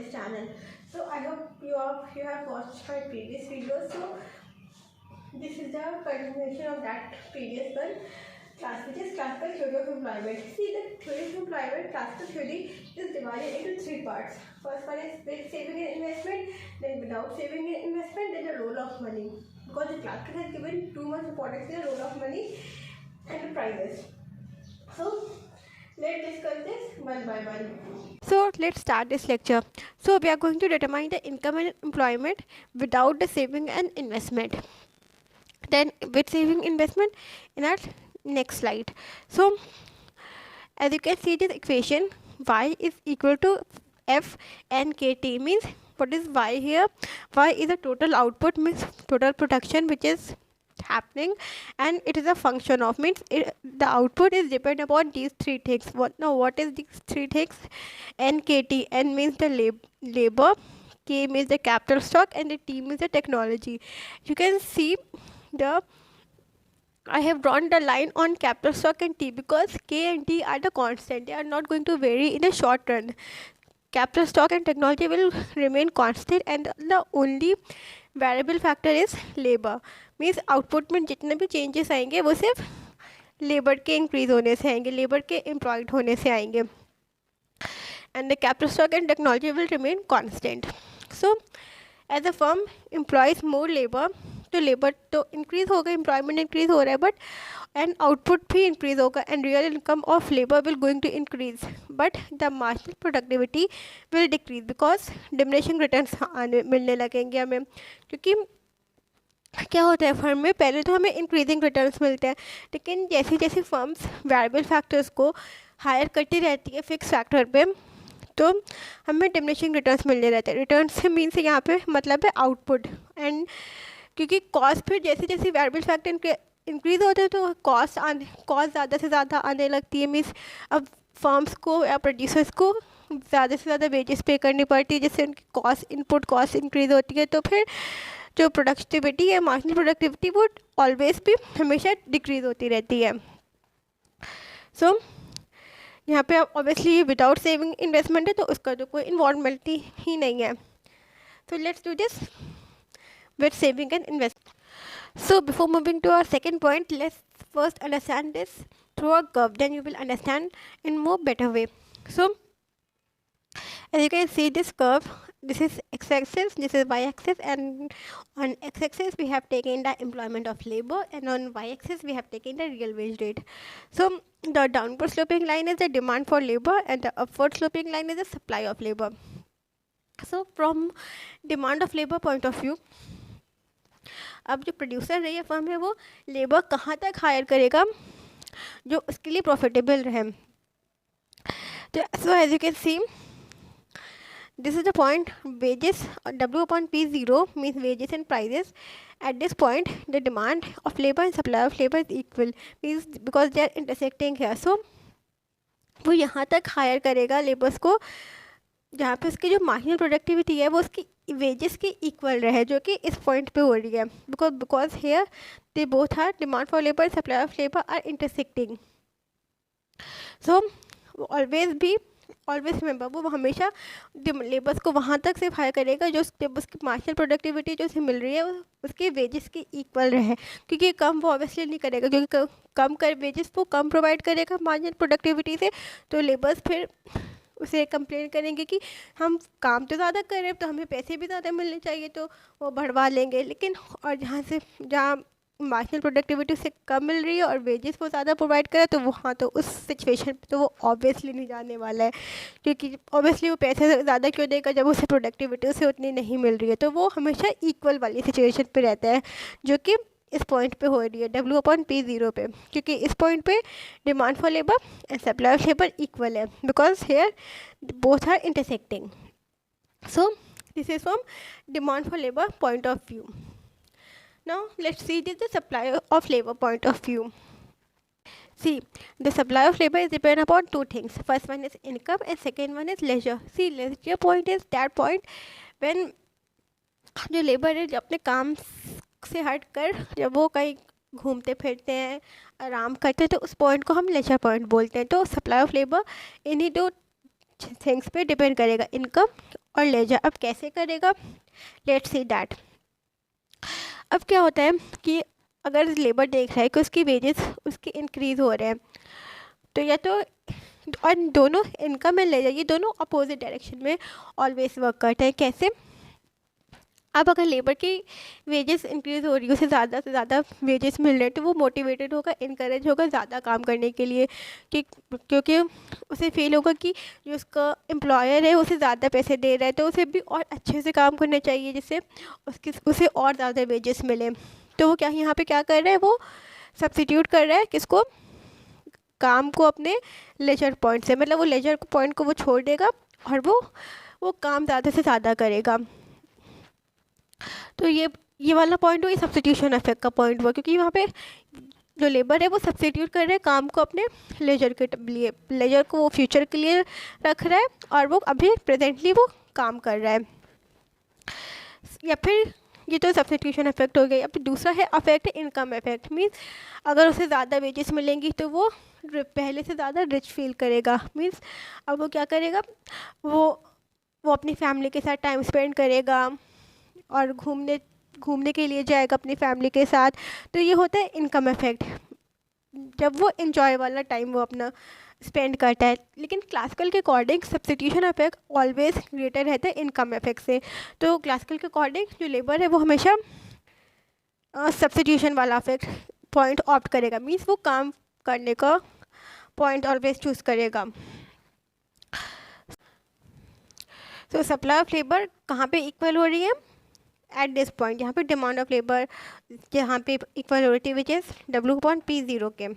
this channel. So I hope you have watched my previous videos. So this is the continuation of that previous one class, which is classical theory of employment. See, the theory of employment, classical theory, is divided into three parts. First one is with saving and investment, then without saving and investment, then the role of money. Because the classical has given too much importance to the role of money and the prices. So let's discuss this one by one. So let's start this lecture. So we are going to determine the income and employment without the saving and investment. Then with saving investment in our next slide. So as you can see this equation, y is equal to f and kt, means what is y here? Y is the total output, means total production which is happening, and it is a function of, means the output is depend upon these three things. What is these three things? N, kt. N means the labor, k means the capital stock, and the t means the technology. You can see I have drawn the line on capital stock and T because K and T are the constant. They are not going to vary in the short run. Capital stock and technology will remain constant, and the only variable factor is labor. Means output में जितने भी changes आएंगे वो सिर्फ labor के increase होने से आएंगे, labor के employed होने से आएंगे. And the capital stock and technology will remain constant. So as a firm employs more labor, तो लेबर तो इंक्रीज होगा, एम्प्लॉयमेंट इंक्रीज हो रहा है, बट एंड आउटपुट भी इंक्रीज होगा, and real income of labour will going to increase, but the marginal productivity will decrease because diminishing returns आने मिलने लगेंगे हमें. क्योंकि क्या होता है फर्म में, पहले तो हमें इंक्रीजिंग रिटर्न्स मिलते हैं, लेकिन जैसे जैसे फर्म्स वेरिएबल फैक्टर्स को हायर करती रहती है फिक्स फैक्टर पे, तो हमें डिमिनिशिंग रिटर्न्स मिलने रहते हैं. रिटर्न से मीन्स यहाँ पे मतलब है आउटपुट, एंड क्योंकि कॉस्ट फिर जैसे जैसे वेरिएबल फैक्टर इंक्रीज होते हैं तो कॉस्ट ज़्यादा से ज़्यादा आने लगती है. मीन्स अब फर्म्स को या प्रोड्यूसर्स को ज़्यादा से ज़्यादा वेजेस पे करनी पड़ती है, जिससे उनकी कॉस्ट इनपुट कॉस्ट इंक्रीज होती है. तो फिर जो प्रोडक्टिविटी है, मार्जिनल प्रोडक्टिविटी, वो ऑलवेज भी हमेशा डिक्रीज होती रहती है. सो यहाँ पे ऑब्वियसली विदाउट सेविंग इन्वेस्टमेंट है, तो उसका तो कोई इन्वॉल्वमेंट ही नहीं है. So let's do this with saving and investment. So before moving to our second point, let's first understand this through a curve, then you will understand in more better way. So as you can see this curve, this is x-axis, this is y-axis, and on x-axis we have taken the employment of labor, and on y-axis we have taken the real wage rate. So the downward sloping line is the demand for labor, and the upward sloping line is the supply of labor. So from demand of labor point of view, अब जो producer है या firm है वो labour कहाँ तक higher करेगा जो उसके लिए प्रॉफिटेबल रहे. तो so as you can see this is the point wages W/P0 means wages and prices. At this point the demand of labour and supply of labour is equal, means because they are intersecting है. So वो यहाँ तक higher करेगा labours को जहाँ पे उसकी जो मार्जिनल प्रोडक्टिविटी है वो उसकी वेजेस के इक्वल रहे, जो कि इस पॉइंट पे हो रही है. Because here they both are demand for labour, supply of labour are intersecting. So always remember वो हमेशा लेबर्स को वहाँ तक सिर्फ हायर करेगा जो उसकी मार्जिनल प्रोडक्टिविटी जो उसे मिल रही है उसके वेजेस के इक्वल रहे. क्योंकि कम वो ऑब्वियसली नहीं करेगा, क्योंकि कम कर वेजेस वो कम प्रोवाइड करेगा मार्जिनल प्रोडक्टिविटी से, तो लेबर्स फिर उसे कंप्लेन करेंगे कि हम काम तो ज़्यादा कर रहे हैं तो हमें पैसे भी ज़्यादा मिलने चाहिए, तो वो बढ़वा लेंगे. लेकिन और जहाँ मार्जिनल प्रोडक्टिविटी से कम मिल रही है और वेजेस वो ज़्यादा प्रोवाइड करे, तो वहाँ तो उस सिचुएशन पे तो वो ऑब्वियसली नहीं जाने वाला है. क्योंकि ऑब्वियसली वो पैसे ज़्यादा क्यों देगा जब उसे प्रोडक्टिविटी उसे उतनी नहीं मिल रही है. तो वो हमेशा इक्वल वाली सिचुएशन पे रहता है, जो कि इस पॉइंट पे हो रही है W/P0 पे. क्योंकि इस पॉइंट पे demand for labour and supply of labour equal है, because here both are intersecting. So this is from demand for labour point of view. Now let's see this the supply of labor point of view. See, the supply of labor is depend upon two things. First one is income and second one is leisure. See, leisure point is that point when जो labour है जो अपने काम से हट कर जब वो कहीं घूमते फिरते हैं, आराम करते हैं, तो उस पॉइंट को हम लेजर पॉइंट बोलते हैं. तो सप्लाई ऑफ लेबर इन्हीं दो थिंग्स पे डिपेंड करेगा, इनकम और लेजर। अब कैसे करेगा, लेट्स सी दैट। अब क्या होता है कि अगर लेबर देख रहा है कि उसकी वेजेस उसके इंक्रीज़ हो रहे हैं, तो या तो, और दोनों इनकम एंड लेजर ये दोनों अपोजिट डायरेक्शन में ऑलवेज वर्क करते हैं। कैसे, अब अगर लेबर की वेजेस इंक्रीज़ हो रही है, उसे ज़्यादा से ज़्यादा वेजेस मिल रहे हैं, तो वो मोटिवेटेड होगा, इनकरेज होगा ज़्यादा काम करने के लिए, क्योंकि उसे फील होगा कि जो उसका एम्प्लॉयर है उसे ज़्यादा पैसे दे रहा है, तो उसे भी और अच्छे से काम करना चाहिए जिससे उसे और ज़्यादा वेजेस मिले। तो वो क्या यहाँ पे क्या कर रहा है, वो सब्स्टिट्यूट कर रहा है किसको, काम को अपने लेजर पॉइंट से, मतलब वो लेजर पॉइंट को वो छोड़ देगा और वो काम ज़्यादा से ज़्यादा करेगा। तो ये वाला पॉइंट हुआ, ये सब्स्टिट्यूशन इफेक्ट का पॉइंट हुआ, क्योंकि वहाँ पे जो लेबर है वो सब्स्टिट्यूट कर रहा है काम को अपने लेजर के लिए, लेजर को वो फ्यूचर के लिए रख रहा है और वो अभी प्रेजेंटली वो काम कर रहा है। या फिर ये तो सब्स्टिट्यूशन इफेक्ट हो गया। अब दूसरा है अफेक्ट इनकम इफेक्ट, मीन्स अगर उसे ज़्यादा वेजेस मिलेंगी तो वो पहले से ज़्यादा रिच फील करेगा। मीन्स अब वो क्या करेगा, वो अपनी फैमिली के साथ टाइम स्पेंड करेगा और घूमने के लिए जाएगा अपनी फैमिली के साथ। तो ये होता है इनकम इफेक्ट, जब वो इन्जॉय वाला टाइम वो अपना स्पेंड करता है। लेकिन क्लासिकल के according substitution effect always greater रहता है इनकम इफेक्ट से। तो क्लासिकल के अकॉर्डिंग जो लेबर है वो हमेशा सब्स्टिट्यूशन वाला इफेक्ट पॉइंट ऑप्ट करेगा, मीन्स वो काम करने का पॉइंट ऑलवेज चूज़ करेगा। तो सप्लाई ऑफ लेबर कहाँ पे इक्वल हो रही है, एट दिस पॉइंट, यहाँ पे डिमांड ऑफ लेबर यहाँ पे इक्वल हो रही है, विच इज़ W/P0 के।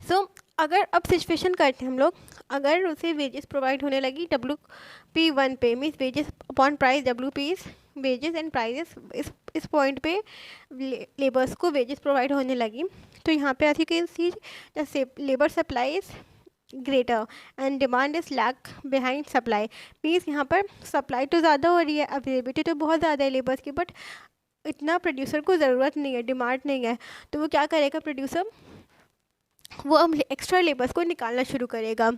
सो अगर अब सिचुएशन करते हैं हम लोग, अगर उसे वेजेस प्रोवाइड होने लगी WP1 पे, means wages upon price, WP is wages and prices, इस पॉइंट पे लेबर्स को वेजेस प्रोवाइड होने लगी, तो यहाँ पे ऐसी कई चीज़ जैसे labour supply is greater and demand is lack behind supply, means यहाँ पर सप्लाई तो ज़्यादा हो रही है, अवेलेबिलिटी तो बहुत ज़्यादा है लेबर्स की, बट इतना प्रोड्यूसर को ज़रूरत नहीं है, डिमांड नहीं है। तो वो क्या करेगा प्रोड्यूसर, वो अब एक्स्ट्रा लेबर्स को निकालना शुरू करेगा।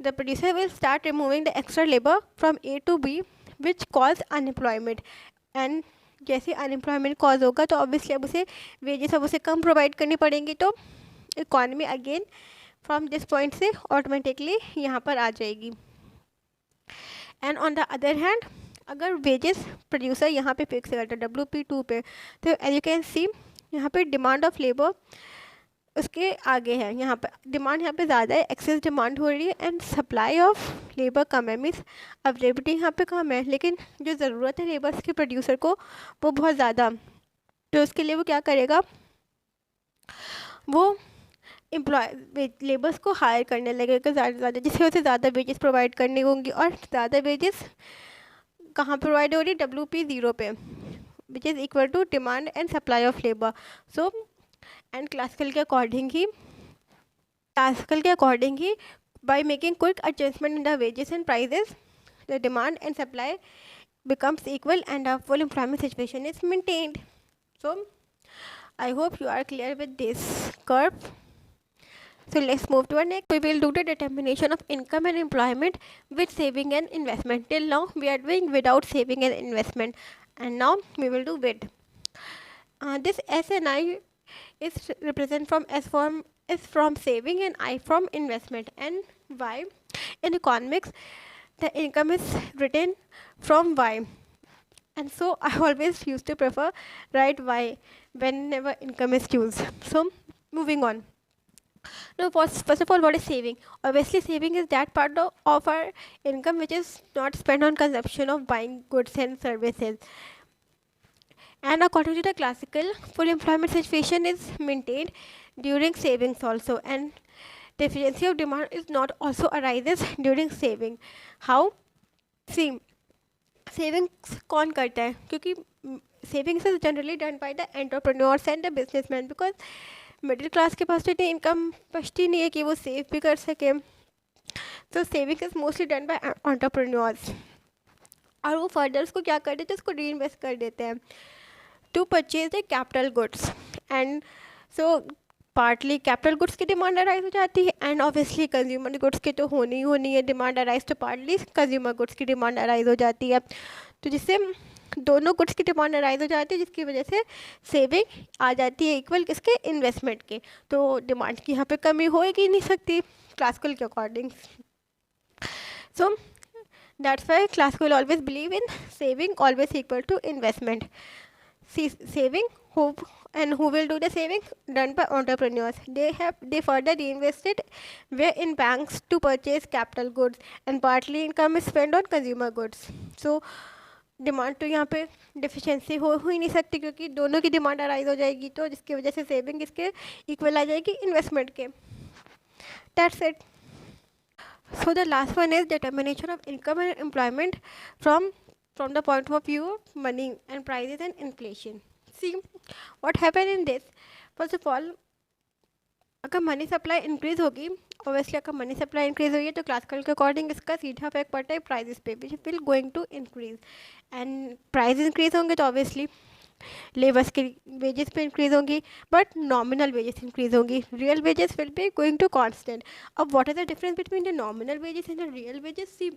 The producer will start removing the extra labour from A to B which cause unemployment, and जैसे अनएम्प्लॉयमेंट कॉज होगा तो ऑब्वियसली अब उसे वेजेस अब उसे कम प्रोवाइड करनी पड़ेंगी, तो economy again from this point से ऑटोमेटिकली यहाँ पर आ जाएगी। And on the other hand अगर वेजेस प्रोड्यूसर यहाँ पे फिक्स करता है WP2 पे, तो एज यू कैन सी यहाँ पे डिमांड ऑफ लेबर उसके आगे है, यहाँ पर डिमांड यहाँ पे ज़्यादा है, एक्सेस डिमांड हो रही है एंड सप्लाई ऑफ लेबर कम है, मीन्स अवेलेबिलिटी यहाँ पे कम है, लेकिन जो ज़रूरत है लेबर्स के प्रोड्यूसर को वो बहुत ज़्यादा। तो उसके लिए वो क्या करेगा, वो एम्प्लॉय लेबर्स को हायर करने लगेगा ज़्यादा से ज़्यादा, जिससे उसे ज़्यादा वेजेस प्रोवाइड करनी होंगी, और ज़्यादा वेजेस कहाँ प्रोवाइड हो रही है, WP0 पे, which is equal to demand and supply of labour. So and classical के अकॉर्डिंग ही by making quick adjustment in the wages and prices, the demand and supply becomes equal and a full employment situation is maintained. So I hope you are clear with this curve. So let's move to our next. We will do the determination of income and employment with saving and investment. Till now we are doing without saving and investment, and now we will do with. This S and I is represent from S from saving and I from investment, and Y in economics the income is written from Y, and so I always used to prefer write Y whenever income is used. So moving on. Now first of all, what is saving? Obviously saving is that part of our income which is not spent on consumption of buying goods and services. And according to the classical, full employment situation is maintained during savings also, and deficiency of demand is not also arises during saving. How? See, savings कौन करता है, क्योंकि savings is generally done by the entrepreneurs and the businessmen, because middle class के पास तो इतनी income बचती नहीं है कि वो सेव भी कर सके। तो savings is mostly done by entrepreneurs, और वो फर्दर उसको क्या कर देते हैं, उसको री इन्वेस्ट कर देते हैं to purchase the capital goods. And so partly capital goods की डिमांड अराइज हो जाती है एंड ऑब्वियसली कंज्यूमर गुड्स की तो होनी ही होनी है डिमांड अराइज, तो पार्टली कंज्यूमर गुड्स की डिमांड अराइज हो जाती है। तो जिससे दोनों गुड्स की डिमांड अराइज हो जाती है, जिसकी वजह से सेविंग आ जाती है इक्वल किसके, इन्वेस्टमेंट के। तो डिमांड की यहाँ पे कमी हो ही नहीं सकती क्लासिकल के according. So that's why classical always believe in saving always equal to investment. Saving who and who will do the saving, done by entrepreneurs. They further reinvested where in banks to purchase capital goods and partly income is spent on consumer goods. So demand तो यहाँ पे deficiency हो ही नहीं सकती क्योंकि दोनों की demand arise हो जाएगी, तो जिसकी वजह से सेविंग इसके इक्वल आ जाएगी इन्वेस्टमेंट के। That's it. So the last one is determination of income and employment from the point of view of money and prices and inflation. See what happened in this. First of all, अगर money supply increase होगी, obviously अगर money supply increase हुई है तो classical के according इसका सीधा effect पड़ता है प्राइजेस पे, which will going to increase. And price increase होंगे तो ऑब्वियसली लेबर्स के वेजेस पे इंक्रीज होंगी, बट नॉमिनल वेजेस इंक्रीज होंगी, real wages will be going to constant. अब what is the difference between the nominal wages and the real wages? See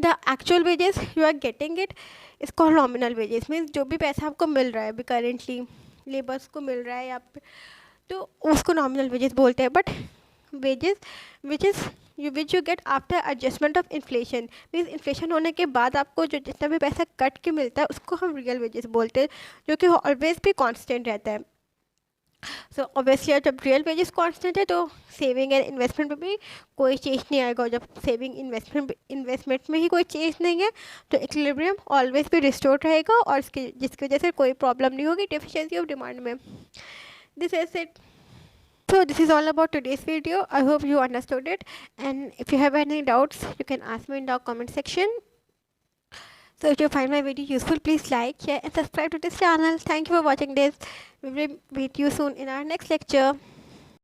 the actual wages you are getting it is called nominal wages, means जो भी पैसा आपको मिल रहा है अभी currently labours को मिल रहा है या तो उसको नॉमिनल वेजेस बोलते हैं। But wages which you get after adjustment of inflation, means inflation होने के बाद आपको जो जितना भी पैसा कट के मिलता है उसको हम रियल वेजेस बोलते हैं, जो कि ऑलवेज भी कांस्टेंट रहता है। सो ऑब्वियसली जब रियल वेजेस कांस्टेंट है तो सेविंग एंड इन्वेस्टमेंट में भी कोई चेंज नहीं आएगा, और जब सेविंग इन्वेस्टमेंट में ही कोई चेंज नहीं है तो इक्विलिब्रियम ऑलवेज भी रिस्टोर रहेगा, और जिसकी वजह से कोई प्रॉब्लम नहीं होगी डेफिशिएंसी ऑफ डिमांड में। This is it. So this is all about today's video. I hope you understood it, and if you have any doubts you can ask me in the comment section. So if you find my video useful, please like, share and subscribe to this channel. Thank you for watching this. We will meet you soon in our next lecture.